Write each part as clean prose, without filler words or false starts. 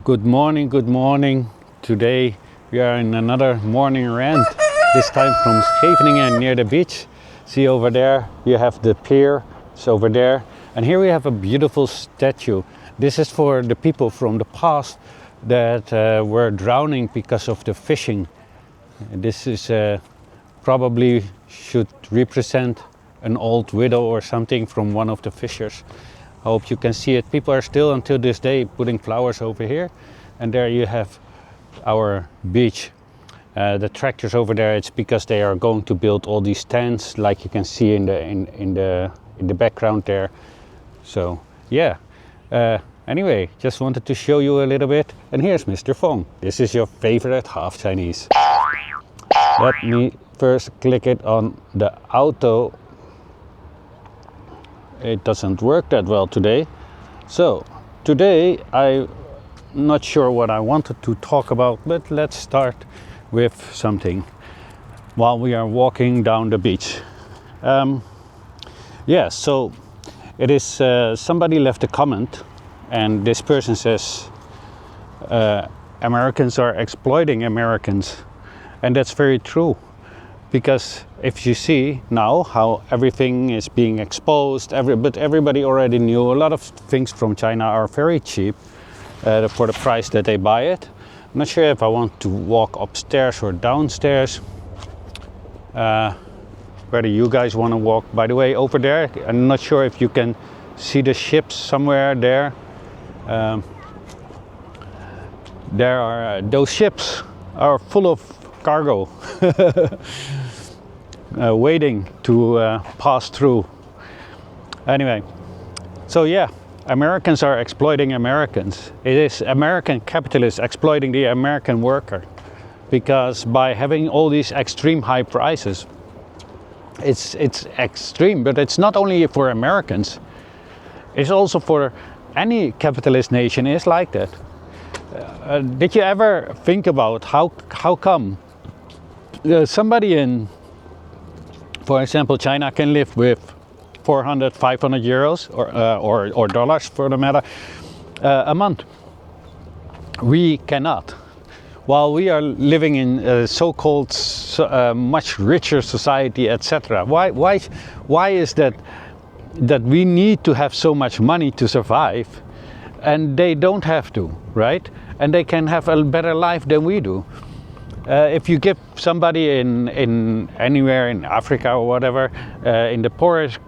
Good morning, good morning. Today we are in another morning rant, this time from Scheveningen near the beach. See over there, you have the pier, it's over there. And here we have a beautiful statue. This is for the people from the past that were drowning because of the fishing. This is probably should represent an old widow or something from one of the fishers. I hope you can see it. People are still until this day putting flowers over here, and there you have our beach. The tractors over there, it's because they are going to build all these tents, like you can see in the background there. So yeah. Anyway, just wanted to show you a little bit. And here's MrFong. This is your favorite half Chinese. Let me first click it on the auto. It doesn't work that well today. So today I'm not sure what I wanted to talk about, but let's start with something while we are walking down the beach. So it is somebody left a comment, and this person says Americans are exploiting Americans, and that's very true. Because if you see now how everything is being exposed, but everybody already knew a lot of things from China are very cheap for the price that they buy it. I'm not sure if I want to walk upstairs or downstairs. Where do you guys want to walk? By the way, over there, I'm not sure if you can see the ships somewhere there. There are those ships are full of cargo. Waiting to pass through. Anyway, so yeah, Americans are exploiting Americans. It is American capitalists exploiting the American worker, because by having all these extreme high prices, it's extreme, but it's not only for Americans, it's also for any capitalist nation is like that. Did you ever think about how come somebody in, for example, China can live with 400, 500 euros or dollars for the matter a month? We cannot. While we are living in a so-called much richer society, etc. Why is that we need to have so much money to survive, and they don't have to, right? And they can have a better life than we do. If you give somebody in anywhere in Africa or whatever, in the poorest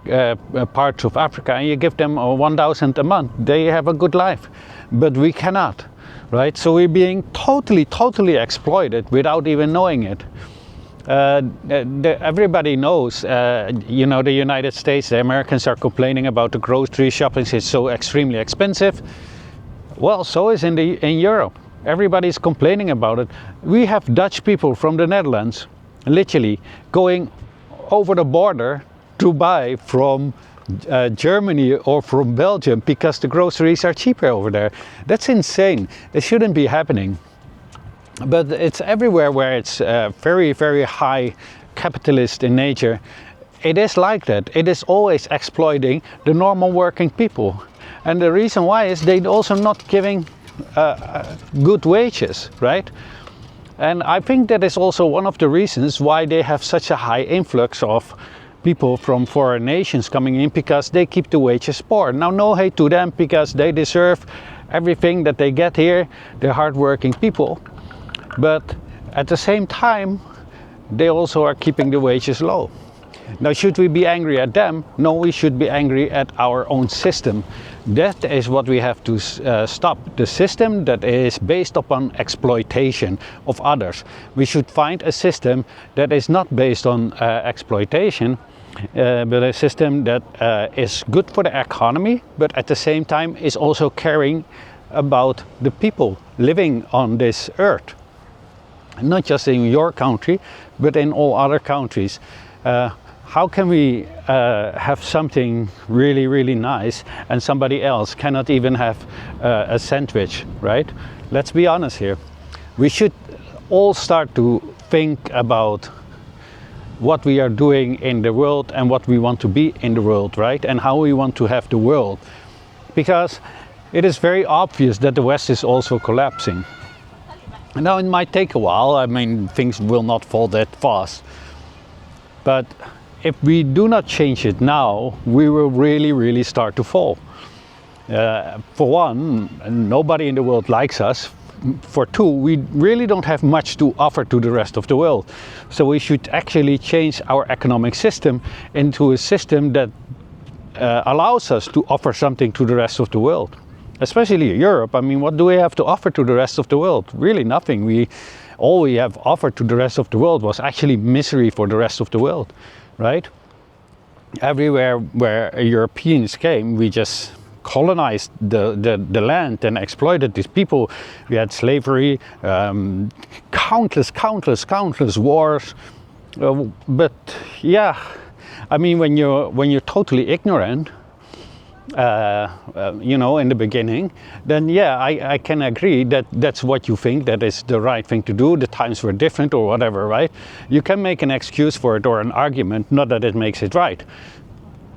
parts of Africa, and you give them 1,000 a month, they have a good life. But we cannot, right? So we're being totally exploited without even knowing it. Everybody knows, the United States, the Americans are complaining about the grocery shopping, it's so extremely expensive. Well, so is in Europe. Everybody's complaining about it. We have Dutch people from the Netherlands literally going over the border to buy from Germany or from Belgium because the groceries are cheaper over there. That's insane. It shouldn't be happening. But it's everywhere where it's very, very high capitalist in nature. It is like that. It is always exploiting the normal working people. And the reason why is they're also not giving good wages, right? And I think that is also one of the reasons why they have such a high influx of people from foreign nations coming in, because they keep the wages poor. Now, no hate to them, because they deserve everything that they get here. They're hardworking people, but at the same time, they also are keeping the wages low. Now, should we be angry at them? No, we should be angry at our own system. That is what we have to stop. The system that is based upon exploitation of others. We should find a system that is not based on exploitation, but a system that is good for the economy, but at the same time is also caring about the people living on this earth. Not just in your country, but in all other countries. How can we have something really, really nice and somebody else cannot even have a sandwich, right? Let's be honest here. We should all start to think about what we are doing in the world and what we want to be in the world, right? And how we want to have the world. Because it is very obvious that the West is also collapsing. Now, it might take a while. I mean, things will not fall that fast. But if we do not change it now, we will really start to fall. For one, nobody in the world likes us. For two, we really don't have much to offer to the rest of the world. So we should actually change our economic system into a system that allows us to offer something to the rest of the world. Especially Europe. I mean, what do we have to offer to the rest of the world? Really nothing. All we have offered to the rest of the world was actually misery for the rest of the world, right? Everywhere where Europeans came, we just colonized the land and exploited these people. We had slavery, countless wars. But yeah, I mean, when you're totally ignorant, you know, in the beginning, then yeah, I can agree that that's what you think, that is the right thing to do. The times were different or whatever, right? You can make an excuse for it or an argument, not that it makes it right.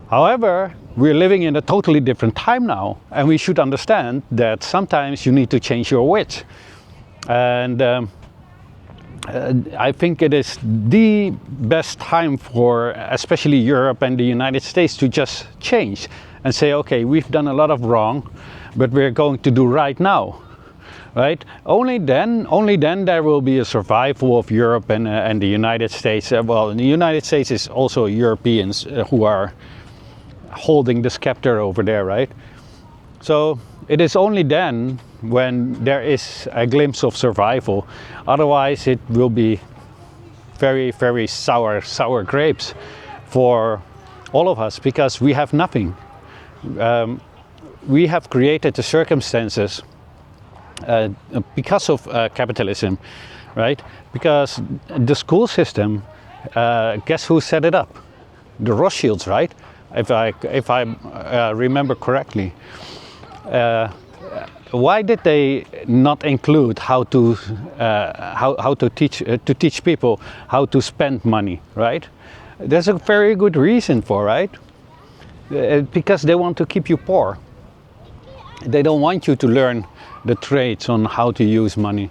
However, we're living in a totally different time now, and we should understand that sometimes you need to change your wits. And I think it is the best time for especially Europe and the United States to just change and say, okay, we've done a lot of wrong, but we're going to do right now, right? Only then there will be a survival of Europe and the United States. Well, the United States is also Europeans who are holding the scepter over there, right? So it is only then when there is a glimpse of survival. Otherwise, it will be very sour grapes for all of us, because we have nothing. We have created the circumstances because of capitalism, right? Because the school system, guess who set it up? The Rothschilds, right? If I remember correctly. Why did they not include how to teach people how to spend money, right? There's a very good reason for, right? Because they want to keep you poor. They don't want you to learn the trades on how to use money.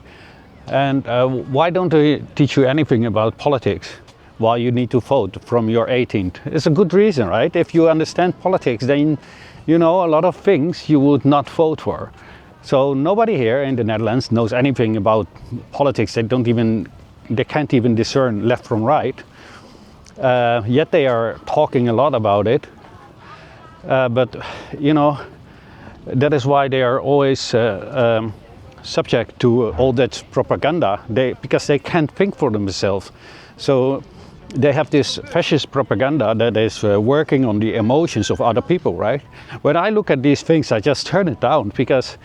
And why don't they teach you anything about politics while you need to vote from your 18th? It's a good reason, right? If you understand politics, then you know a lot of things you would not vote for. So nobody here in the Netherlands knows anything about politics. They can't even discern left from right. Yet they are talking a lot about it. But you know, that is why they are always subject to all that propaganda. Because they can't think for themselves. So they have this fascist propaganda that is working on the emotions of other people, right? When I look at these things, I just turn it down, because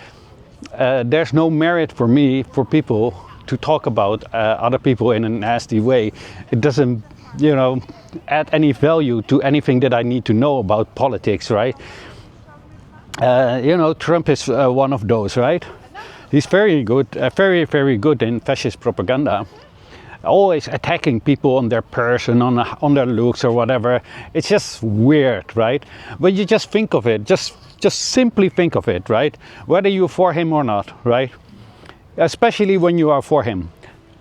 there's no merit for me, for people to talk about other people in a nasty way. It doesn't, you know, add any value to anything that I need to know about politics, right? You know, Trump is one of those, right? He's very good, very good in fascist propaganda. Always attacking people on their person, on their looks or whatever. It's just weird, right? When you just think of it, just simply think of it, right? Whether you're for him or not, right? Especially when you are for him.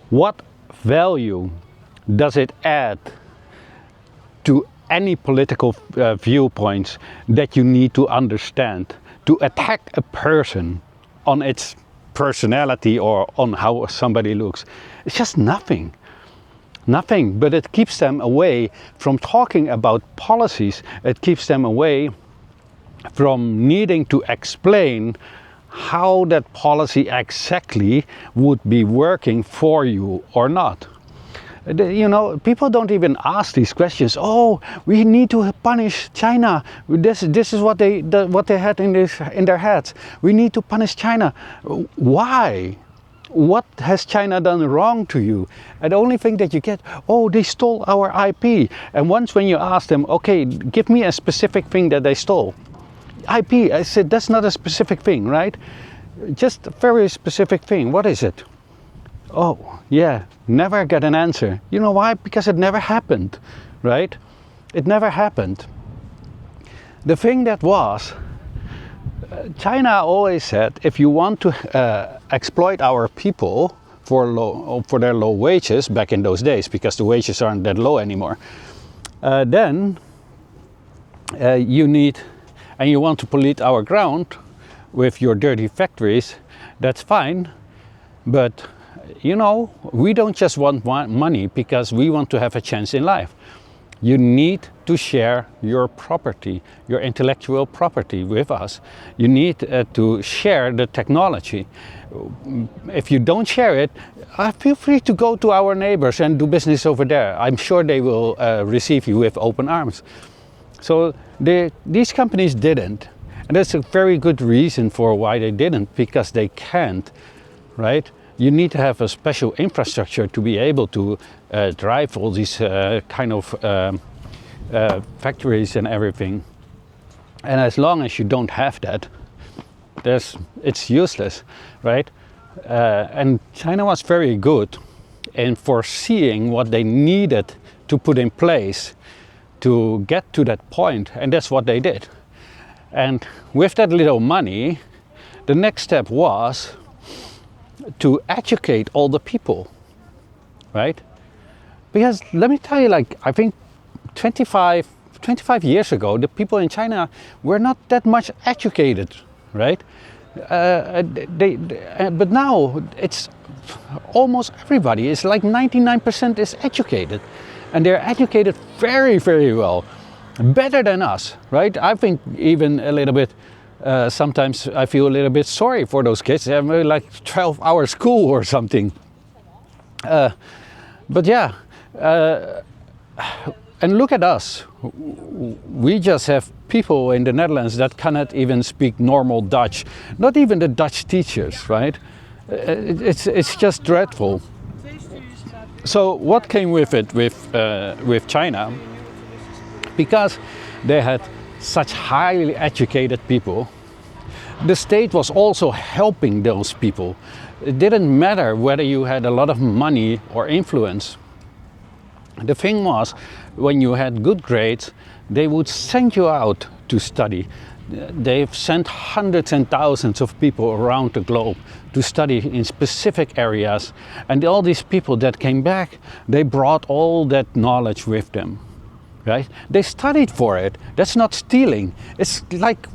What value does it add to any political viewpoints that you need to understand to attack a person on its personality or on how somebody looks? It's just nothing, but it keeps them away from talking about policies. It keeps them away from needing to explain how that policy exactly would be working for you or not. You know, people don't even ask these questions. Oh, we need to punish China. This is what they had in their heads. We need to punish China. Why? What has China done wrong to you? And the only thing that you get, oh, they stole our IP. And once when you ask them, okay, give me a specific thing that they stole. IP, I said, that's not a specific thing, right? Just a very specific thing. What is it? Oh, yeah, never get an answer. You know why? Because it never happened, right? It never happened. The thing that was, China always said, if you want to exploit our people for their low wages back in those days, because the wages aren't that low anymore, then you need, and you want to pollute our ground with your dirty factories, that's fine, but you know, we don't just want money because we want to have a chance in life. You need to share your property, your intellectual property with us. You need to share the technology. If you don't share it, feel free to go to our neighbors and do business over there. I'm sure they will receive you with open arms. So these companies didn't. And that's a very good reason for why they didn't, because they can't, right? You need to have a special infrastructure to be able to drive all these kind of factories and everything. And as long as you don't have that, it's useless, right? And China was very good in foreseeing what they needed to put in place to get to that point, and that's what they did. And with that little money, the next step was to educate all the people, right? Because let me tell you, like, I think 25 years ago, the people in China were not that much educated, right? But now it's almost everybody. It's like 99% is educated, and they're educated very, very well, better than us, right? I think even a little bit. Sometimes I feel a little bit sorry for those kids. They have like 12-hour school or something. But yeah, and look at us. We just have people in the Netherlands that cannot even speak normal Dutch. Not even the Dutch teachers, right? It's just dreadful. So what came with it with China? Because they had such highly educated people, the state was also helping those people. It didn't matter whether you had a lot of money or influence. The thing was, when you had good grades, they would send you out to study. They've sent hundreds and thousands of people around the globe to study in specific areas, and all these people that came back, they brought all that knowledge with them. Right? They studied for it. That's not stealing. It's like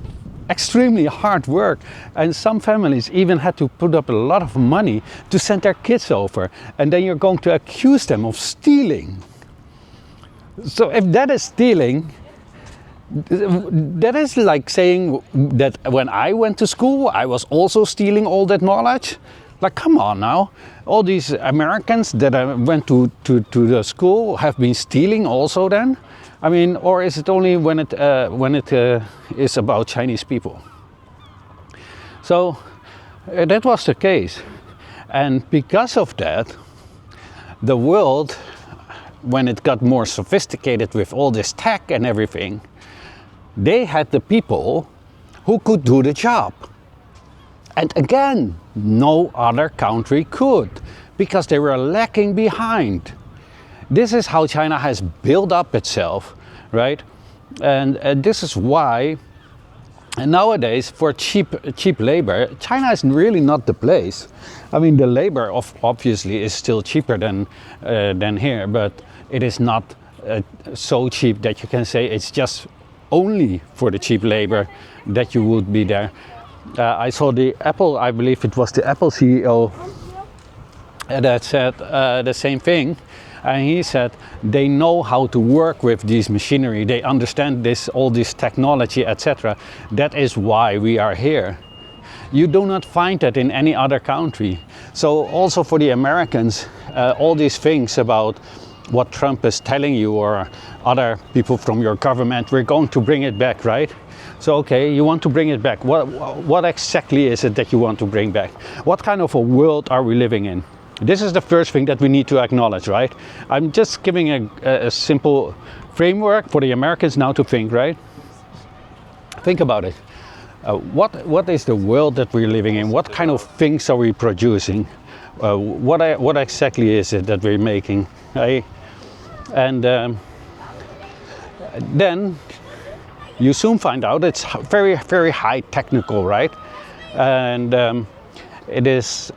extremely hard work. And some families even had to put up a lot of money to send their kids over. And then you're going to accuse them of stealing. So if that is stealing, that is like saying that when I went to school, I was also stealing all that knowledge. Like, come on now. All these Americans that went to the school have been stealing also then? I mean, or is it only when it is about Chinese people? So that was the case. And because of that, the world, when it got more sophisticated with all this tech and everything, they had the people who could do the job. And again, no other country could, because they were lacking behind. This is how China has built up itself, right? And this is why nowadays, for cheap labor, China is really not the place. I mean, the labor obviously is still cheaper than here, but it is not so cheap that you can say it's just only for the cheap labor that you would be there. I saw the Apple, I believe it was the Apple CEO that said the same thing. And he said they know how to work with this machinery. They understand all this technology, etc. That is why we are here. You do not find that in any other country. So also for the Americans, all these things about what Trump is telling you or other people from your government, we're going to bring it back, right? So okay, you want to bring it back. What exactly is it that you want to bring back? What kind of a world are we living in? This is the first thing that we need to acknowledge, right? I'm just giving a simple framework for the Americans now to think, right? Think about it. What is the world that we're living in? What kind of things are we producing? What exactly is it that we're making? Right? And then you soon find out it's very, very high technical, right? And it is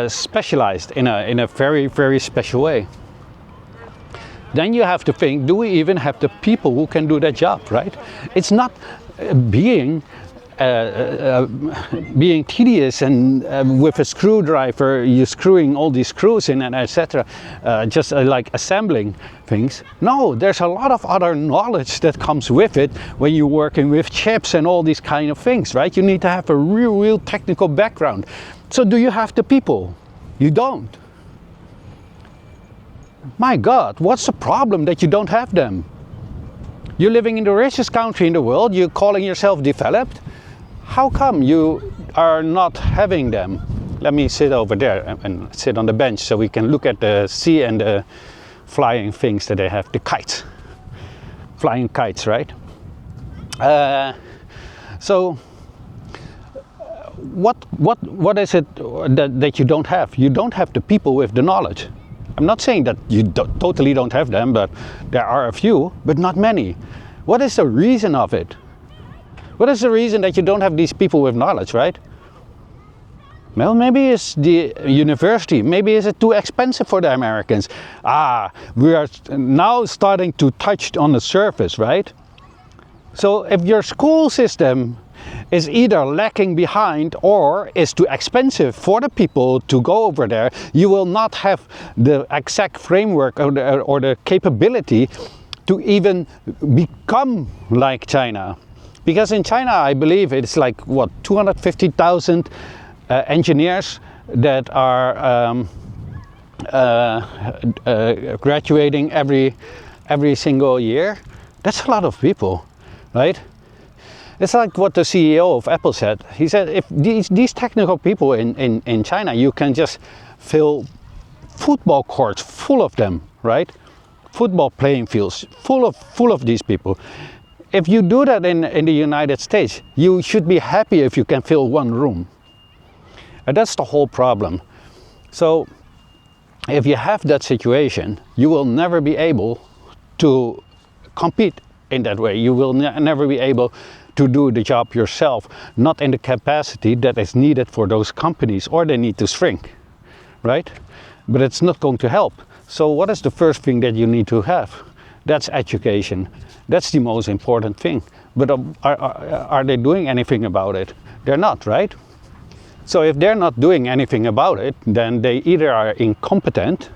specialized in a very, very special way. Then you have to think, do we even have the people who can do that job, right? It's not being tedious and with a screwdriver you're screwing all these screws in and etc. Just like assembling things. No, there's a lot of other knowledge that comes with it when you're working with chips and all these kind of things, right? You need to have a real technical background. So do you have the people? You don't. My God, what's the problem that you don't have them? You're living in the richest country in the world, you're calling yourself developed. How come you are not having them? Let me sit over there and sit on the bench so we can look at the sea and the flying things that they have, the kites. Flying kites, right? So what is it that you don't have? You don't have the people with the knowledge. I'm not saying that you totally don't have them, but there are a few, but not many. What is the reason of it? What is the reason that you don't have these people with knowledge, right? Well, maybe it's the university. Maybe is it too expensive for the Americans? We are now starting to touch on the surface, right? So if your school system is either lacking behind or is too expensive for the people to go over there, you will not have the exact framework or the capability to even become like China. Because in China, I believe it's like, what, 250,000 engineers that are graduating every single year. That's a lot of people, right? It's like what the CEO of Apple said. He said, if these technical people in China, you can just fill football courts full of them, right? Football playing fields full of these people. If you do that in the United States, you should be happy if you can fill one room. And that's the whole problem. So if you have that situation, you will never be able to compete in that way. You will never be able to do the job yourself, not in the capacity that is needed for those companies, or they need to shrink, right? But it's not going to help. So what is the first thing that you need to have? That's education. That's the most important thing. But are they doing anything about it? They're not, right? So if they're not doing anything about it, then they either are incompetent,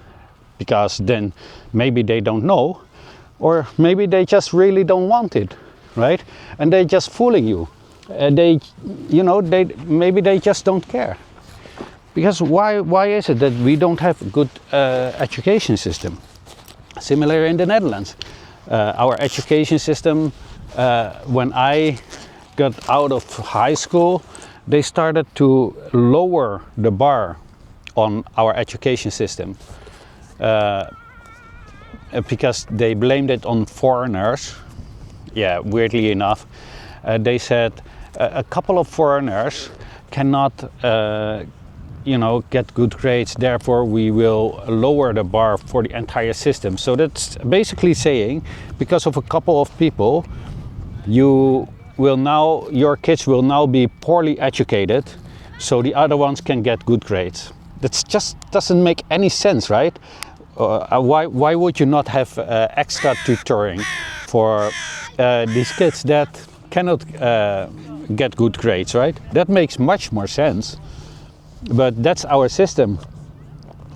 because then maybe they don't know, or maybe they just really don't want it, right? And they're just fooling you. Maybe they just don't care. Because why is it that we don't have a good education system? Similar in the Netherlands. Our education system, when I got out of high school, they started to lower the bar on our education system. Because they blamed it on foreigners. Yeah, weirdly enough. They said a couple of foreigners cannot get good grades, therefore we will lower the bar for the entire system. So that's basically saying, because of a couple of people, your kids will now be poorly educated, so the other ones can get good grades. That just doesn't make any sense, right? Why would you not have extra tutoring for these kids that cannot get good grades, right? That makes much more sense. But that's our system.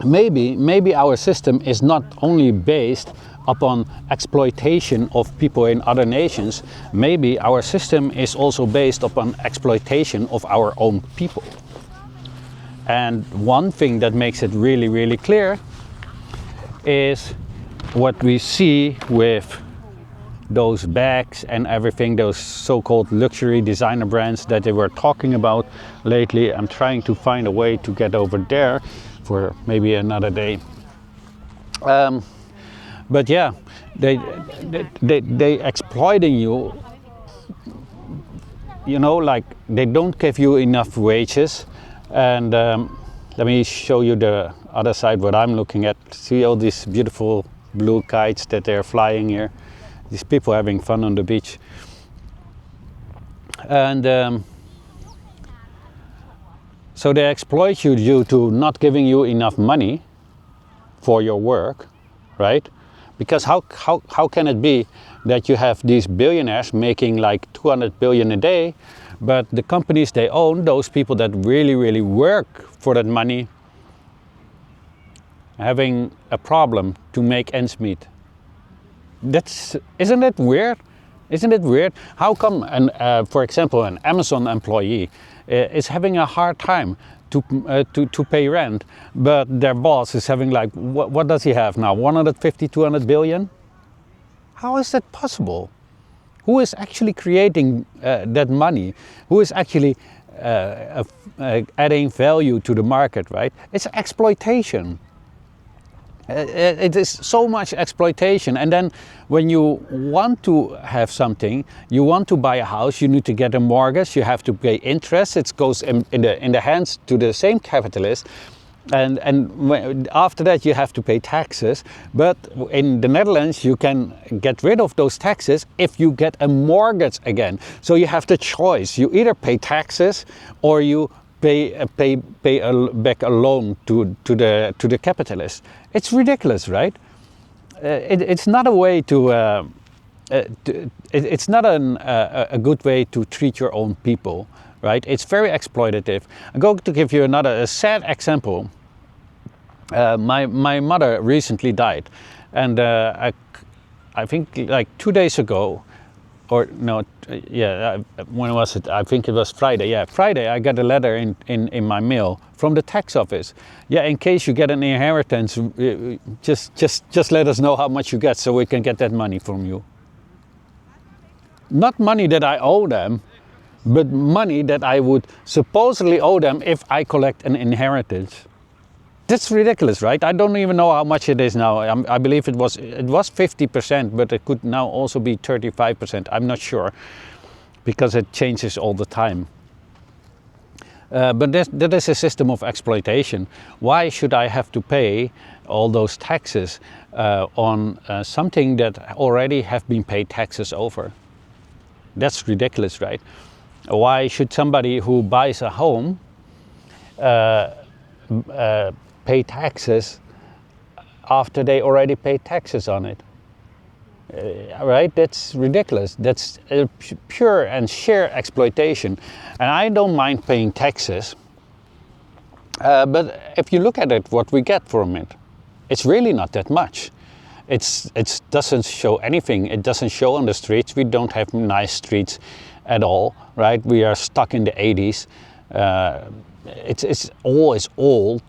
Maybe our system is not only based upon exploitation of people in other nations. Maybe our system is also based upon exploitation of our own people. And one thing that makes it really, really clear is what we see with those bags and everything, those so-called luxury designer brands that they were talking about lately. I'm trying to find a way to get over there for maybe another day. But yeah, they exploiting you. Like they don't give you enough wages. And let me show you the other side, what I'm looking at. See all these beautiful blue kites that they're flying here. These people having fun on the beach. And so they exploit you due to not giving you enough money for your work, right? Because how can it be that you have these billionaires making like 200 billion a day, but the companies they own, those people that really work for that money, having a problem to make ends meet? Isn't it weird? Isn't it weird? How come, for example, an Amazon employee is having a hard time to pay rent, but their boss is having like, what does he have now? 150, 200 billion? How is that possible? Who is actually creating that money? Who is actually adding value to the market, right? It's exploitation. It is so much exploitation. And then when you want to have something, you want to buy a house, you need to get a mortgage, you have to pay interest. It goes in the hands to the same capitalist. And after that you have to pay taxes. But in the Netherlands you can get rid of those taxes if you get a mortgage again. So you have the choice. You either pay taxes or you pay back a loan to the capitalist. It's ridiculous, right? It's not a way to. It's not a good way to treat your own people, right? It's very exploitative. I'm going to give you a sad example. My mother recently died, and I think like 2 days ago, or no, yeah, when was it? I think it was Friday. Yeah, Friday I got a letter in my mail from the tax office. Yeah, in case you get an inheritance, just let us know how much you get so we can get that money from you. Not money that I owe them, but money that I would supposedly owe them if I collect an inheritance. That's ridiculous, right? I don't even know how much it is now. I believe it was 50%, but it could now also be 35%. I'm not sure, because it changes all the time. But that is a system of exploitation. Why should I have to pay all those taxes on something that already have been paid taxes over? That's ridiculous, right? Why should somebody who buys a home pay taxes after they already paid taxes on it? Right? That's ridiculous. That's pure and sheer exploitation. And I don't mind paying taxes, but if you look at it, what we get from it, it's really not that much. It doesn't show anything. It doesn't show on the streets. We don't have nice streets at all, right? We are stuck in the 80s. It's always old,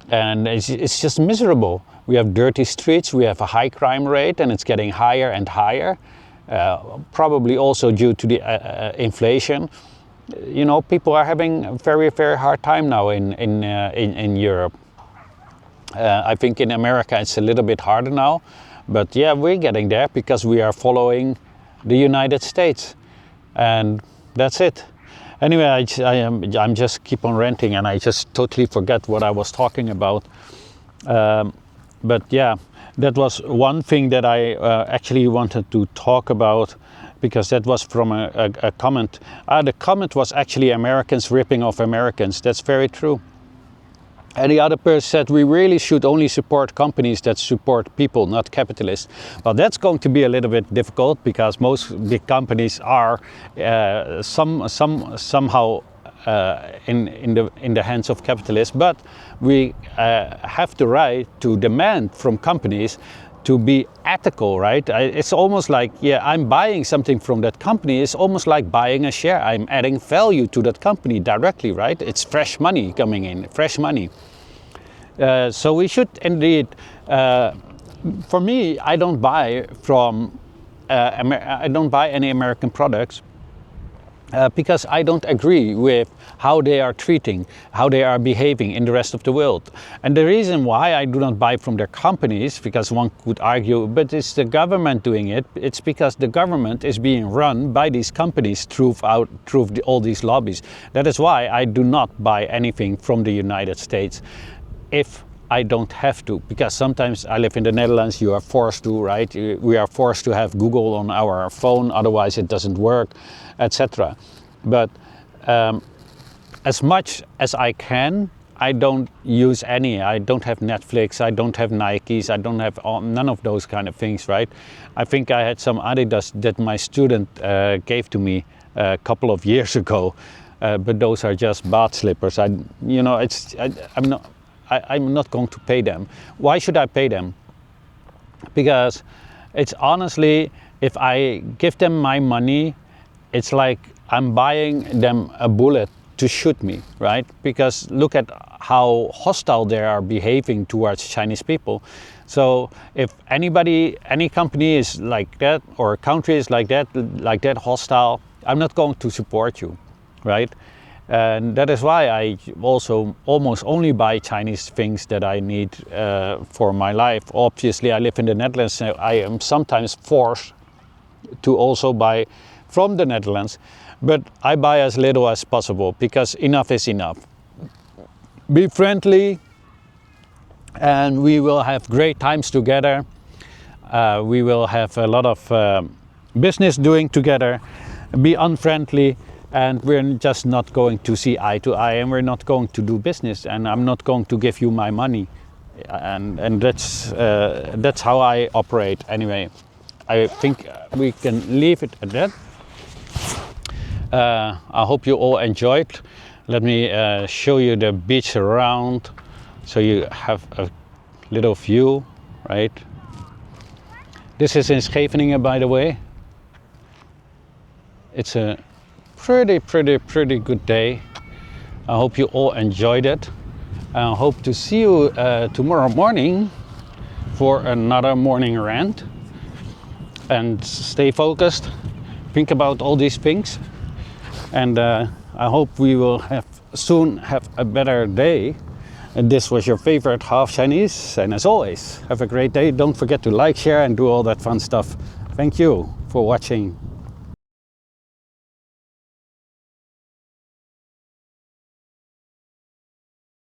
and it's just miserable. We have dirty streets, we have a high crime rate, and it's getting higher and higher, probably also due to the inflation. You know, people are having a very, very hard time now in Europe. I think in America it's a little bit harder now, but yeah, we're getting there because we are following the United States, and that's it. Anyway, I'm just keep on ranting, and I just totally forget what I was talking about. But yeah, that was one thing that I actually wanted to talk about, because that was from a comment. The comment was actually Americans ripping off Americans. That's very true. And the other person said we really should only support companies that support people, not capitalists. Well, that's going to be a little bit difficult, because most big companies are somehow in the hands of capitalists. But we have the right to demand from companies to be ethical, right? It's almost like, yeah, I'm buying something from that company. It's almost like buying a share. I'm adding value to that company directly, right? It's fresh money coming in, fresh money. So we should indeed, for me, I don't buy from, I don't buy any American products because I don't agree with how they are treating, how they are behaving in the rest of the world. And the reason why I do not buy from their companies, because one could argue, but it's the government doing it. It's because the government is being run by these companies through all these lobbies. That is why I do not buy anything from the United States if I don't have to, because sometimes I live in the Netherlands, you are forced to, right? We are forced to have Google on our phone, otherwise it doesn't work, etc. But as much as I can, I don't use any. I don't have Netflix, I don't have Nikes, I don't have none of those kind of things, right? I think I had some Adidas that my student gave to me a couple of years ago, but those are just bath slippers. I'm not going to pay them. Why should I pay them? Because it's honestly, if I give them my money, it's like I'm buying them a bullet to shoot me, right? Because look at how hostile they are behaving towards Chinese people. So if any company is like that, or a country is like that hostile, I'm not going to support you, right? And that is why I also almost only buy Chinese things that I need for my life. Obviously, I live in the Netherlands, so I am sometimes forced to also buy from the Netherlands, but I buy as little as possible because enough is enough. Be friendly and we will have great times together. We will have a lot of business doing together. Be unfriendly and we're just not going to see eye to eye, and we're not going to do business, and I'm not going to give you my money, and that's how I operate anyway. I think we can leave it at that. I hope you all enjoyed. Let me show you the beach around so you have a little view, right? This is in Scheveningen, by the way. It's a pretty good day. I hope you all enjoyed it. I hope to see you tomorrow morning for another morning rant. And stay focused, think about all these things, and I hope we will soon have a better day. And this was your favorite half Chinese, and as always, have a great day. Don't forget to like, share and do all that fun stuff. Thank you for watching.